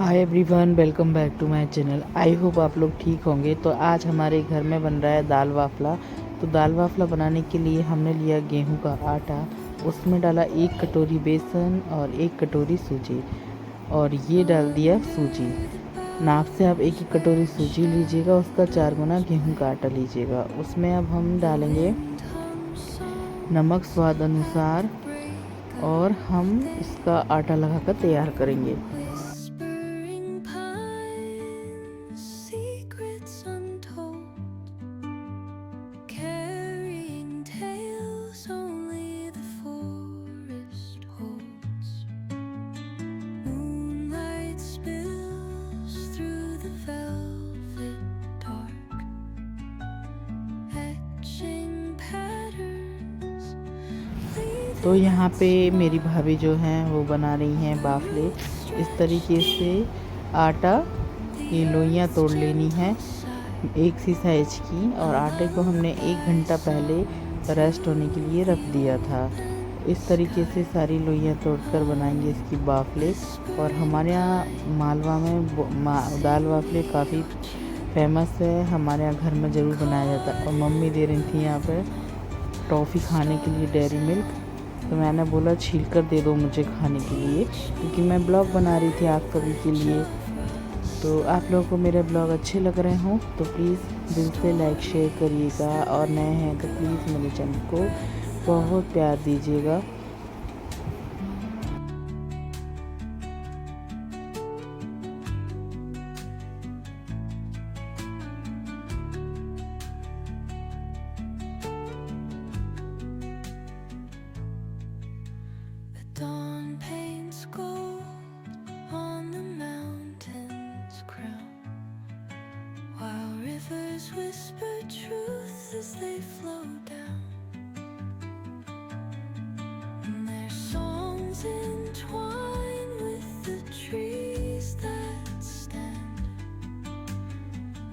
Hi everyone, welcome back to my channel. I hope आप लोग ठीक होंगे। तो आज हमारे घर में बन रहा है दाल वाफला। तो दाल वाफला बनाने के लिए हमने लिया गेहूं का आटा, उसमें डाला 1 कटोरी बेसन और 1 कटोरी सूजी, और ये डाल दिया सूजी। नाप से आप 1 कटोरी सूजी लीजिएगा, उसका 4 गुना गेहूं का आटा लीजिएगा। उसमें अब हम डालेंगे नमक स्वाद अनुसार, और हम इसका आटा लगाकर तैयार करेंगे। तो यहाँ पे मेरी भाभी जो हैं वो बना रही हैं बाफले। इस तरीके से आटा की लोइयाँ तोड़ लेनी है, एक सी साइज की, और आटे को हमने 1 घंटा पहले रेस्ट होने के लिए रख दिया था। इस तरीके से सारी लोइयाँ तोड़कर बनाएंगे इसकी बाफले। और हमारे यहाँ मालवा में दाल बाफले काफ़ी फेमस है, हमारे यहाँ घर में ज़रूर बनाया जाता है। और मम्मी दे रही थी यहाँ पर टॉफ़ी खाने के लिए, डेयरी मिल्क। तो मैंने बोला छील कर दे दो मुझे खाने के लिए, क्योंकि मैं ब्लॉग बना रही थी आप सभी के लिए। तो आप लोगों को मेरे ब्लॉग अच्छे लग रहे हों तो प्लीज़ दिल से लाइक शेयर करिएगा, और नए हैं तो प्लीज़ मेरे चैनल को बहुत प्यार दीजिएगा। Dawn paints gold on the mountain's crown, while rivers whisper truth as they flow down, and their songs entwine with the trees that stand,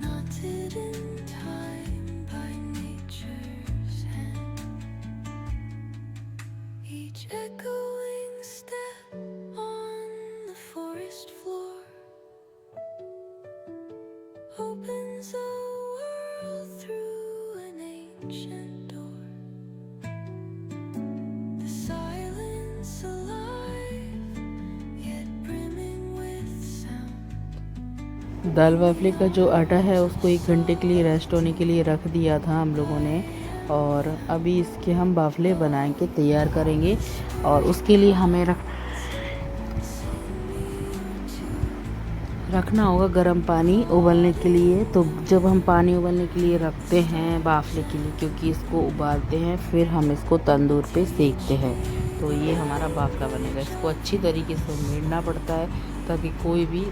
knotted in time by nature's hand, each echo opens a world through an ancient door. The silence alive, yet brimming with sound. दाल बाफले का जो आटा है उसको 1 घंटे के लिए rest होने के लिए रख दिया था हम लोगों ने, और अभी इसके हम बाफले बना के तैयार करेंगे। और उसके लिए हमें रखना होगा गर्म पानी उबलने के लिए। तो जब हम पानी उबलने के लिए रखते हैं बाफले के लिए, क्योंकि इसको उबालते हैं फिर हम इसको तंदूर पे सेकते हैं, तो ये हमारा बाफला बनेगा। इसको अच्छी तरीके से उमेड़ना पड़ता है ताकि कोई भी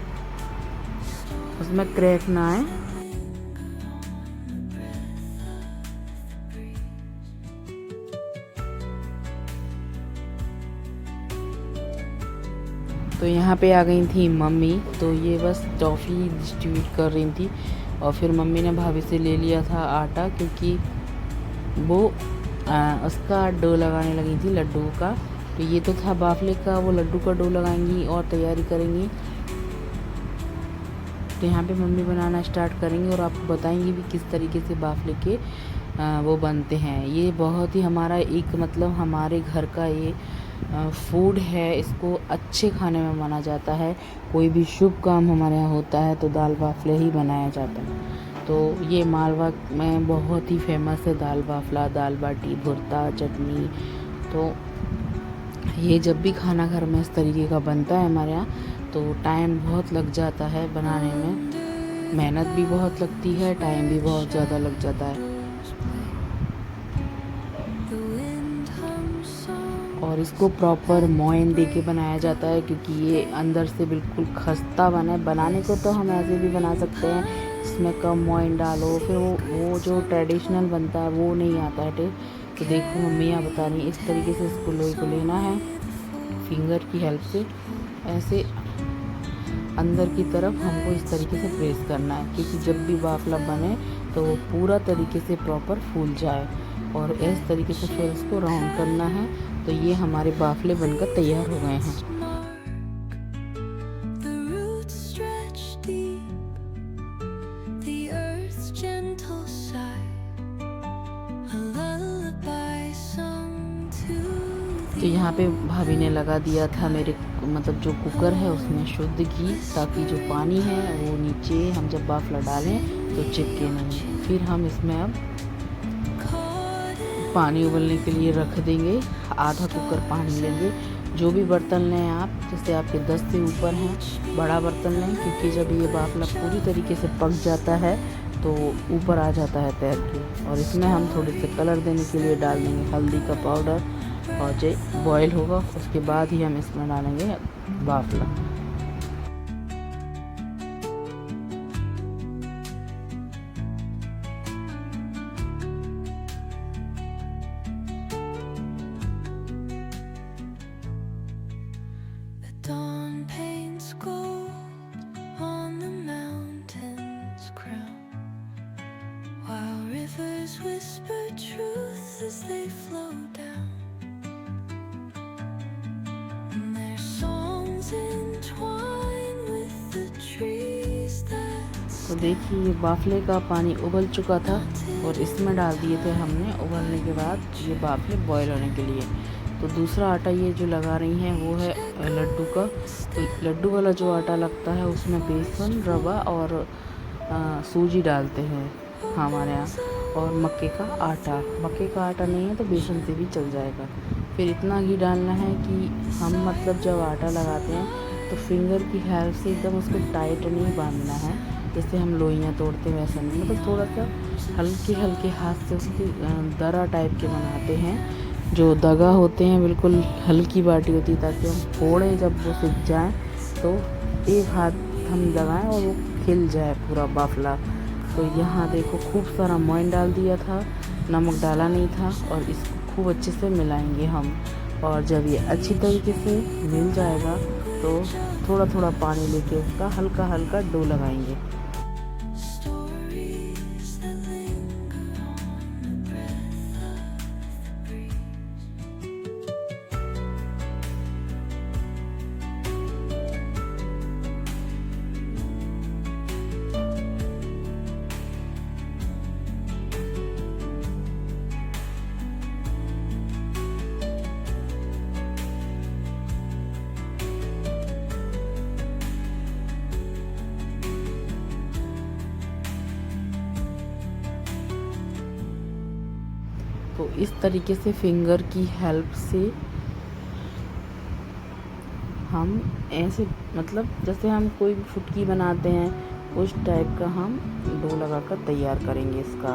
उसमें क्रैक ना आए। तो यहाँ पे आ गई थी मम्मी, तो ये बस टॉफ़ी डिस्ट्रीब्यूट कर रही थी। और फिर मम्मी ने भाभी से ले लिया था आटा, क्योंकि वो उसका डो लगाने लगी थी लड्डू का। तो ये तो था बाफले का, वो लड्डू का डो लगाएंगी और तैयारी करेंगी। तो यहाँ पे मम्मी बनाना स्टार्ट करेंगी और आपको बताएंगी भी किस तरीके से बाफले के वो बनते हैं। ये बहुत ही हमारा एक मतलब हमारे घर का ये फूड है, इसको अच्छे खाने में माना जाता है। कोई भी शुभ काम हमारे यहाँ होता है तो दाल बाफले ही बनाया जाता है। तो ये मालवा में बहुत ही फेमस है दाल बाफला, दाल बाटी, भुर्ता, चटनी। तो ये जब भी खाना घर में इस तरीके का बनता है हमारे यहाँ, तो टाइम बहुत लग जाता है बनाने में, मेहनत भी बहुत लगती है, टाइम भी बहुत ज़्यादा लग जाता है। और इसको प्रॉपर मोयन दे के बनाया जाता है, क्योंकि ये अंदर से बिल्कुल खस्ता बने। बनाने को तो हम ऐसे भी बना सकते हैं, इसमें कम मोयन डालो, फिर वो जो ट्रेडिशनल बनता है वो नहीं आता है टेस्ट। तो देखो मम्मी यहाँ बता रही है, इस तरीके से इसको लोई को लेना है फिंगर की हेल्प से, ऐसे अंदर की तरफ हमको इस तरीके से प्रेस करना है, क्योंकि जब भी बाफला बने तो वो पूरा तरीके से प्रॉपर फूल जाए। और इस तरीके से फिर इसको राउंड करना है। तो ये हमारे बाफले बनकर तैयार हो गए हैं। तो यहाँ पे भाभी ने लगा दिया था मेरे मतलब जो कुकर है उसमें शुद्ध घी, ताकि जो पानी है वो नीचे हम जब बाफला डालें तो चिपके नहीं। फिर हम इसमें अब पानी उबलने के लिए रख देंगे। आधा कुकर पानी लेंगे। जो भी बर्तन लें आप, जैसे आपके 10 से ऊपर हैं बड़ा बर्तन लें, क्योंकि जब ये बाफला पूरी तरीके से पक जाता है तो ऊपर आ जाता है तैर के। और इसमें हम थोड़े से कलर देने के लिए डाल देंगे हल्दी का पाउडर, और जब बॉयल होगा उसके बाद ही हम इसमें डालेंगे bafla. Dawn paints gold on the mountain's crown, while rivers whisper truth as they flow down, and their songs entwine with the trees that तो देखिए ये बाफले का पानी उबल चुका था और इसमें डाल दिए थे हमने उबलने के बाद ये बाफले बॉयल होने के लिए। तो दूसरा आटा ये जो लगा रही हैं वो है लड्डू का। तो लड्डू वाला जो आटा लगता है उसमें बेसन, रवा और सूजी डालते हैं हमारे यहाँ, और मक्के का आटा। मक्के का आटा नहीं है तो बेसन से भी चल जाएगा। फिर इतना घी डालना है कि हम मतलब जब आटा लगाते हैं तो फिंगर की हेल्प से एकदम उसको टाइट नहीं बांधना है, जैसे हम लोइयाँ तोड़ते हैं वैसा नहीं, मतलब थोड़ा सा हल्के हल्के हाथ से उसकी दरा टाइप के बनाते हैं। जो दगा होते हैं बिल्कुल हल्की बाटी होती है, ताकि हम फोड़े जब वो सिक जाए तो एक हाथ हम लगाएं और वो खिल जाए पूरा बाफला। तो यहाँ देखो खूब सारा मोइन डाल दिया था, नमक डाला नहीं था, और इसको खूब अच्छे से मिलाएंगे हम। और जब ये अच्छी तरीके से मिल जाएगा तो थोड़ा थोड़ा पानी लेके उसका हल्का हल्का डो लगाएंगे। stories that linger on the breath of the breeze. तो इस तरीके से फिंगर की हेल्प से हम ऐसे मतलब जैसे हम कोई भी फुटकी बनाते हैं उस टाइप का हम डो लगाकर तैयार करेंगे इसका।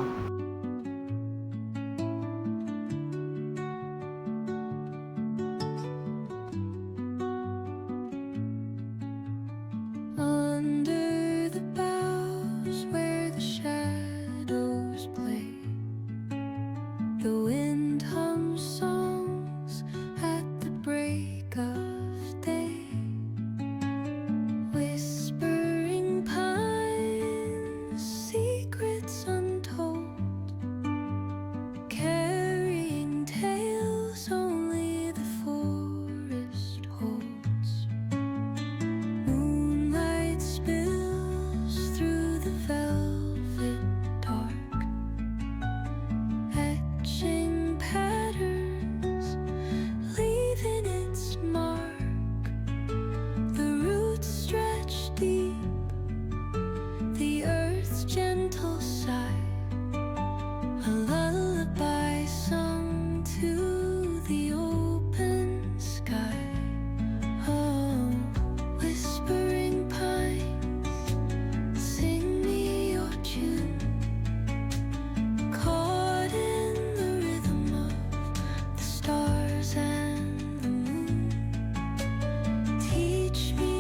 Under the boughs where the shadows play, the wind hums songs at the break of day. Whispering pines, secrets untold, carrying tales only the forest holds. Moonlight spills through the velvet dark, etching patterns, leaving its mark. The roots stretch deep, the earth's gentle sigh, a lullaby sung to the open sky. Oh, whispering pines, sing me your tune, caught in the rhythm of the stars and the moon. Teach me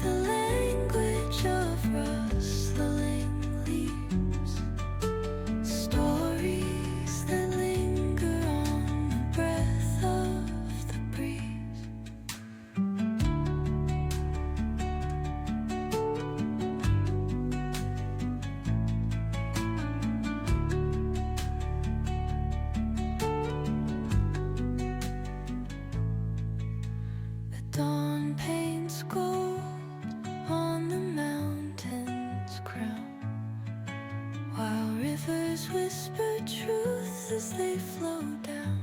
the language of rustling leaves, stories that linger on the breath of the breeze. The dawn paints gold on the mountain's crown, while rivers whisper truth as they flow down,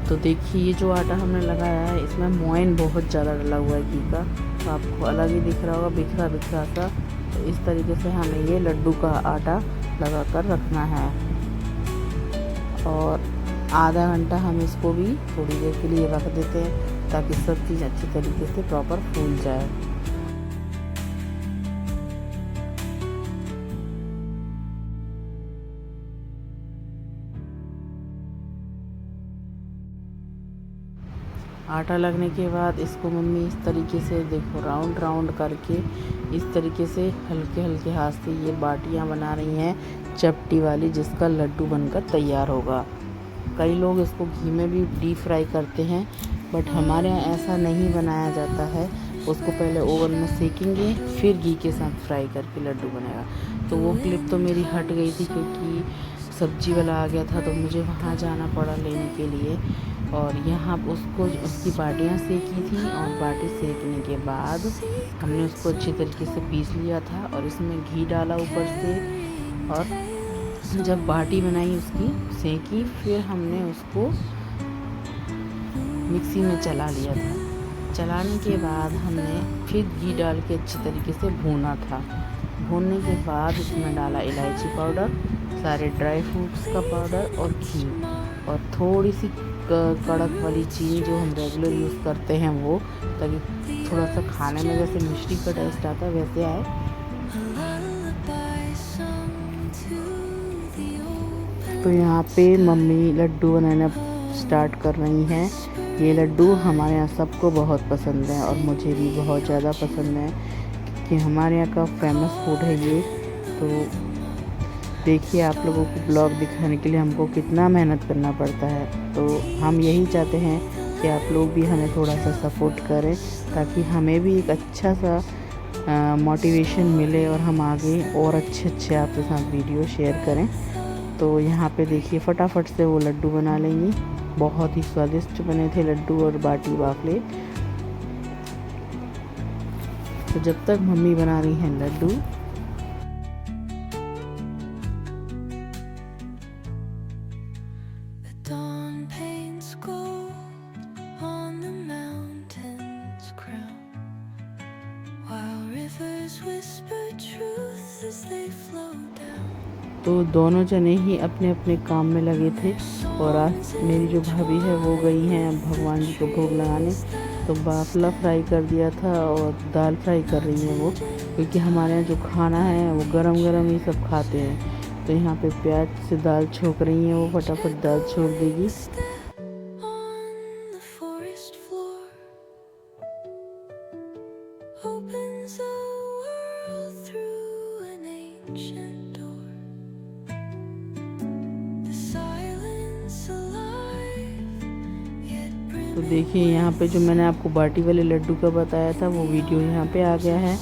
तो देखिए ये जो आटा हमने लगाया है इसमें मोइन बहुत ज़्यादा डला हुआ है घी का, तो आपको अलग ही दिख रहा होगा बिखरा बिखरा सा। तो इस तरीके से हमें ये लड्डू का आटा लगा कर रखना है और आधा घंटा हम इसको भी थोड़ी देर के लिए रख देते हैं ताकि सब चीज़ अच्छी तरीके से प्रॉपर फूल जाए। आटा लगने के बाद इसको मम्मी इस तरीके से देखो राउंड राउंड करके इस तरीके से हल्के हल्के हाथ से ये बाटियां बना रही हैं चपटी वाली, जिसका लड्डू बनकर तैयार होगा। कई लोग इसको घी में भी डीप फ्राई करते हैं, बट हमारे यहाँ ऐसा नहीं बनाया जाता है। उसको पहले ओवन में सेकेंगे फिर घी के साथ फ्राई करके लड्डू बनेगा। तो वो क्लिप तो मेरी हट गई थी क्योंकि सब्जी वाला आ गया था, तो मुझे वहाँ जाना पड़ा लेने के लिए। और यहाँ उसकी बाटियाँ सेकी थी और बाटी सेकने के बाद हमने उसको अच्छी तरीके से पीस लिया था और इसमें घी डाला ऊपर से। और जब बाटी बनाई उसकी सेकी, फिर हमने उसको मिक्सी में चला लिया था। चलाने के बाद हमने फिर घी डाल के अच्छी तरीके से भूना था। भूनने के बाद इसमें डाला इलायची पाउडर, सारे ड्राई फ्रूट्स का पाउडर और घी और थोड़ी सी कड़क वाली चीनी जो हम रेगुलर यूज़ करते हैं वो, ताकि थोड़ा सा खाने में जैसे मिष्टी का टेस्ट आता है वैसे आए। तो यहाँ पे मम्मी लड्डू बनाना स्टार्ट कर रही हैं। ये लड्डू हमारे यहाँ सबको बहुत पसंद है और मुझे भी बहुत ज़्यादा पसंद है कि हमारे यहाँ का फेमस फूड है ये। तो देखिए आप लोगों को ब्लॉग दिखाने के लिए हमको कितना मेहनत करना पड़ता है। तो हम यही चाहते हैं कि आप लोग भी हमें थोड़ा सा सपोर्ट करें ताकि हमें भी एक अच्छा सा मोटिवेशन मिले और हम आगे और अच्छे आपके साथ वीडियो शेयर करें। तो यहाँ पे देखिए फटाफट से वो लड्डू बना लेंगी। बहुत ही स्वादिष्ट बने थे लड्डू और बाटी बाफले। तो जब तक मम्मी बना रही हैं लड्डू, तो दोनों जने ही अपने अपने काम में लगे थे। और आज मेरी जो भाभी है वो गई हैं भगवान जी को भोग लगाने। तो बाफला फ्राई कर दिया था और दाल फ्राई कर रही हैं वो, क्योंकि हमारे यहाँ जो खाना है वो गरम गरम ही सब खाते हैं। तो यहाँ पे प्याज से दाल छोक रही हैं, वो फटाफट दाल छोक देगी। तो देखिए यहाँ पे जो मैंने आपको बाटी वाले लड्डू का बताया था वो वीडियो यहाँ पे आ गया है।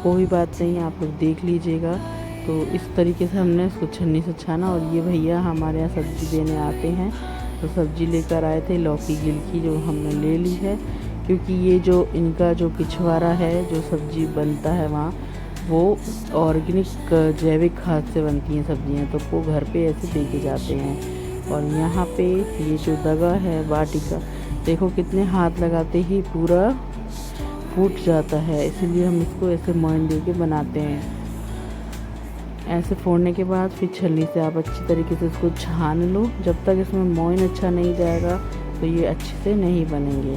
कोई बात नहीं, आप लोग देख लीजिएगा। तो इस तरीके से हमने इसको छन्नी से छाना। और ये भैया हमारे यहाँ सब्ज़ी देने आते हैं, तो सब्ज़ी लेकर आए थे लौकी गिलकी, जो हमने ले ली है। क्योंकि ये जो इनका जो पिछवाड़ा है, जो सब्ज़ी बनता है वहाँ, वो ऑर्गेनिक जैविक खाद से बनती हैं सब्ज़ियाँ, तो वो घर पे ऐसे दे के जाते हैं। और यहाँ पे ये जो दगा है बाटी का, देखो कितने हाथ लगाते ही पूरा फूट जाता है, इसीलिए हम इसको ऐसे मोइन दे के बनाते हैं। ऐसे फोड़ने के बाद फिर छलनी से आप अच्छी तरीके से इसको छान लो। जब तक इसमें मोइन अच्छा नहीं जाएगा तो ये अच्छे से नहीं बनेंगे।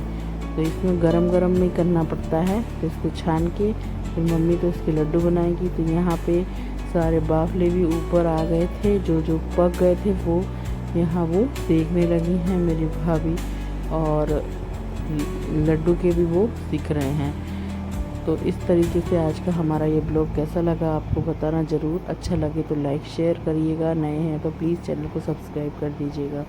तो इसमें गरम गरम में करना पड़ता है। तो इसको छान के फिर मम्मी तो इसके लड्डू बनाएगी। तो यहाँ पे सारे बाफले भी ऊपर आ गए थे, जो पक गए थे वो यहाँ वो सेकने लगी हैं मेरी भाभी, और लड्डू के भी वो सीख रहे हैं। तो इस तरीके से आज का हमारा ये ब्लॉग कैसा लगा आपको बताना ज़रूर। अच्छा लगे तो लाइक शेयर करिएगा, नए हैं तो प्लीज़ चैनल को सब्सक्राइब कर दीजिएगा।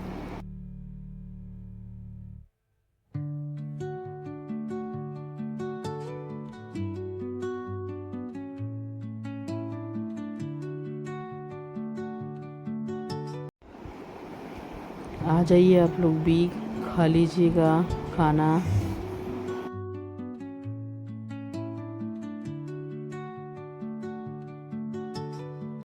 आ जाइए आप लोग भी, खा लीजिएगा खाना।